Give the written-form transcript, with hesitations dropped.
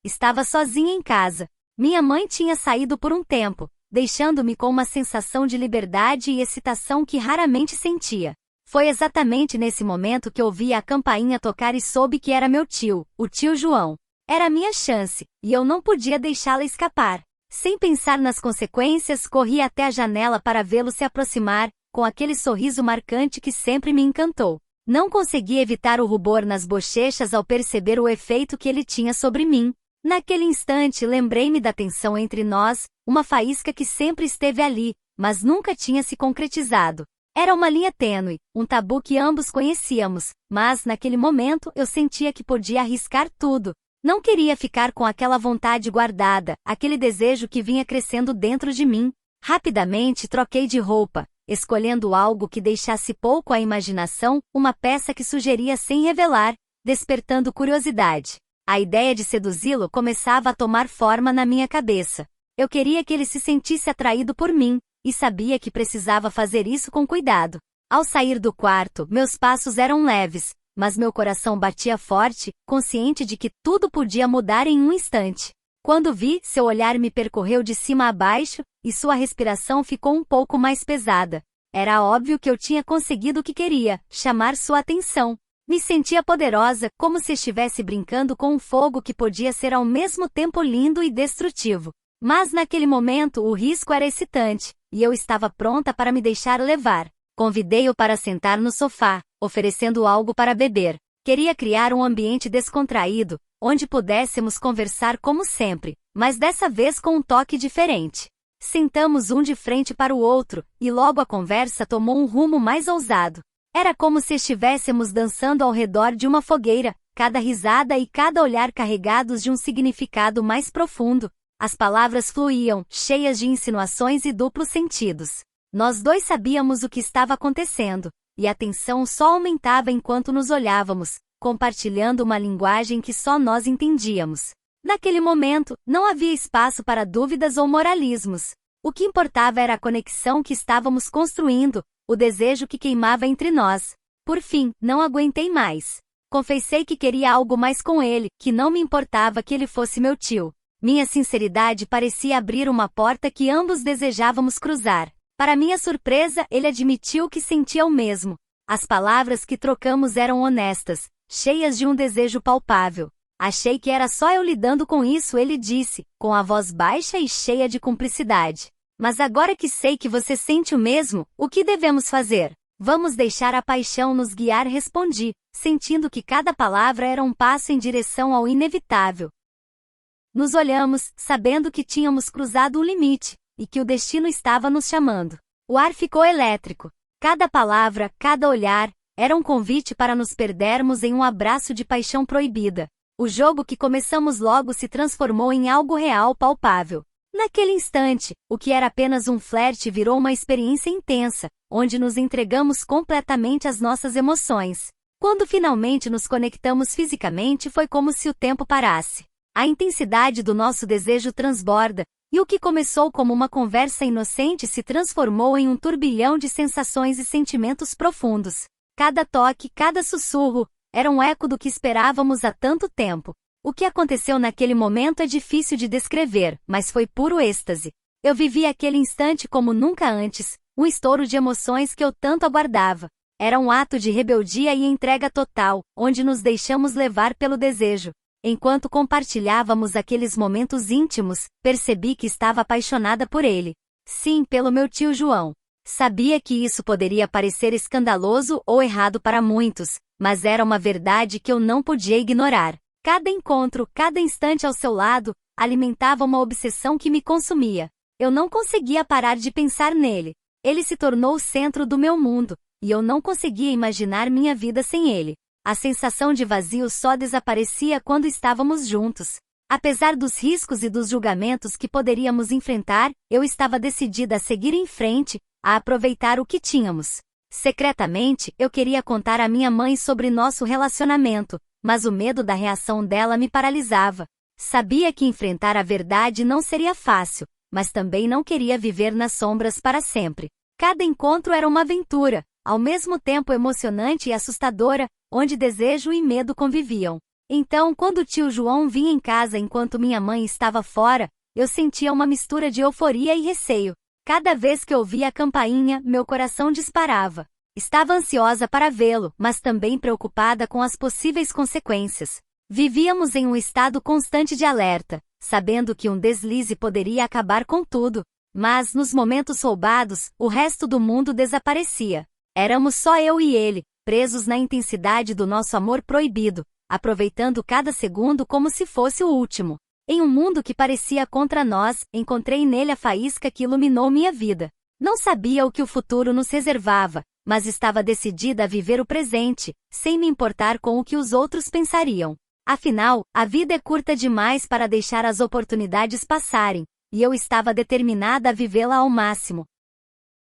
Estava sozinha em casa. Minha mãe tinha saído por um tempo, deixando-me com uma sensação de liberdade e excitação que raramente sentia. Foi exatamente nesse momento que ouvi a campainha tocar e soube que era meu tio, o tio João. Era a minha chance, e eu não podia deixá-la escapar. Sem pensar nas consequências, corri até a janela para vê-lo se aproximar, com aquele sorriso marcante que sempre me encantou. Não consegui evitar o rubor nas bochechas ao perceber o efeito que ele tinha sobre mim. Naquele instante lembrei-me da tensão entre nós, uma faísca que sempre esteve ali, mas nunca tinha se concretizado. Era uma linha tênue, um tabu que ambos conhecíamos, mas naquele momento eu sentia que podia arriscar tudo. Não queria ficar com aquela vontade guardada, aquele desejo que vinha crescendo dentro de mim. Rapidamente troquei de roupa, escolhendo algo que deixasse pouco à imaginação, uma peça que sugeria sem revelar, despertando curiosidade. A ideia de seduzi-lo começava a tomar forma na minha cabeça. Eu queria que ele se sentisse atraído por mim, e sabia que precisava fazer isso com cuidado. Ao sair do quarto, meus passos eram leves, mas meu coração batia forte, consciente de que tudo podia mudar em um instante. Quando vi, seu olhar me percorreu de cima a baixo, e sua respiração ficou um pouco mais pesada. Era óbvio que eu tinha conseguido o que queria, chamar sua atenção. Me sentia poderosa, como se estivesse brincando com um fogo que podia ser ao mesmo tempo lindo e destrutivo. Mas naquele momento o risco era excitante, e eu estava pronta para me deixar levar. Convidei-o para sentar no sofá, oferecendo algo para beber. Queria criar um ambiente descontraído, onde pudéssemos conversar como sempre, mas dessa vez com um toque diferente. Sentamos um de frente para o outro, e logo a conversa tomou um rumo mais ousado. Era como se estivéssemos dançando ao redor de uma fogueira, cada risada e cada olhar carregados de um significado mais profundo. As palavras fluíam, cheias de insinuações e duplos sentidos. Nós dois sabíamos o que estava acontecendo, e a tensão só aumentava enquanto nos olhávamos, compartilhando uma linguagem que só nós entendíamos. Naquele momento, não havia espaço para dúvidas ou moralismos. O que importava era a conexão que estávamos construindo, o desejo que queimava entre nós. Por fim, não aguentei mais. Confessei que queria algo mais com ele, que não me importava que ele fosse meu tio. Minha sinceridade parecia abrir uma porta que ambos desejávamos cruzar. Para minha surpresa, ele admitiu que sentia o mesmo. As palavras que trocamos eram honestas, cheias de um desejo palpável. Achei que era só eu lidando com isso, ele disse, com a voz baixa e cheia de cumplicidade. Mas agora que sei que você sente o mesmo, o que devemos fazer? Vamos deixar a paixão nos guiar, respondi, sentindo que cada palavra era um passo em direção ao inevitável. Nos olhamos, sabendo que tínhamos cruzado o limite, e que o destino estava nos chamando. O ar ficou elétrico. Cada palavra, cada olhar, era um convite para nos perdermos em um abraço de paixão proibida. O jogo que começamos logo se transformou em algo real, palpável. Naquele instante, o que era apenas um flerte virou uma experiência intensa, onde nos entregamos completamente às nossas emoções. Quando finalmente nos conectamos fisicamente, foi como se o tempo parasse. A intensidade do nosso desejo transborda, e o que começou como uma conversa inocente se transformou em um turbilhão de sensações e sentimentos profundos. Cada toque, cada sussurro, era um eco do que esperávamos há tanto tempo. O que aconteceu naquele momento é difícil de descrever, mas foi puro êxtase. Eu vivi aquele instante como nunca antes, um estouro de emoções que eu tanto aguardava. Era um ato de rebeldia e entrega total, onde nos deixamos levar pelo desejo. Enquanto compartilhávamos aqueles momentos íntimos, percebi que estava apaixonada por ele. Sim, pelo meu tio João. Sabia que isso poderia parecer escandaloso ou errado para muitos, mas era uma verdade que eu não podia ignorar. Cada encontro, cada instante ao seu lado, alimentava uma obsessão que me consumia. Eu não conseguia parar de pensar nele. Ele se tornou o centro do meu mundo, e eu não conseguia imaginar minha vida sem ele. A sensação de vazio só desaparecia quando estávamos juntos. Apesar dos riscos e dos julgamentos que poderíamos enfrentar, eu estava decidida a seguir em frente, a aproveitar o que tínhamos. Secretamente, eu queria contar à minha mãe sobre nosso relacionamento, mas o medo da reação dela me paralisava. Sabia que enfrentar a verdade não seria fácil, mas também não queria viver nas sombras para sempre. Cada encontro era uma aventura, ao mesmo tempo emocionante e assustadora, onde desejo e medo conviviam. Então, quando o tio João vinha em casa enquanto minha mãe estava fora, eu sentia uma mistura de euforia e receio. Cada vez que ouvia a campainha, meu coração disparava. Estava ansiosa para vê-lo, mas também preocupada com as possíveis consequências. Vivíamos em um estado constante de alerta, sabendo que um deslize poderia acabar com tudo. Mas, nos momentos roubados, o resto do mundo desaparecia. Éramos só eu e ele, presos na intensidade do nosso amor proibido, aproveitando cada segundo como se fosse o último. Em um mundo que parecia contra nós, encontrei nele a faísca que iluminou minha vida. Não sabia o que o futuro nos reservava, mas estava decidida a viver o presente, sem me importar com o que os outros pensariam. Afinal, a vida é curta demais para deixar as oportunidades passarem, e eu estava determinada a vivê-la ao máximo.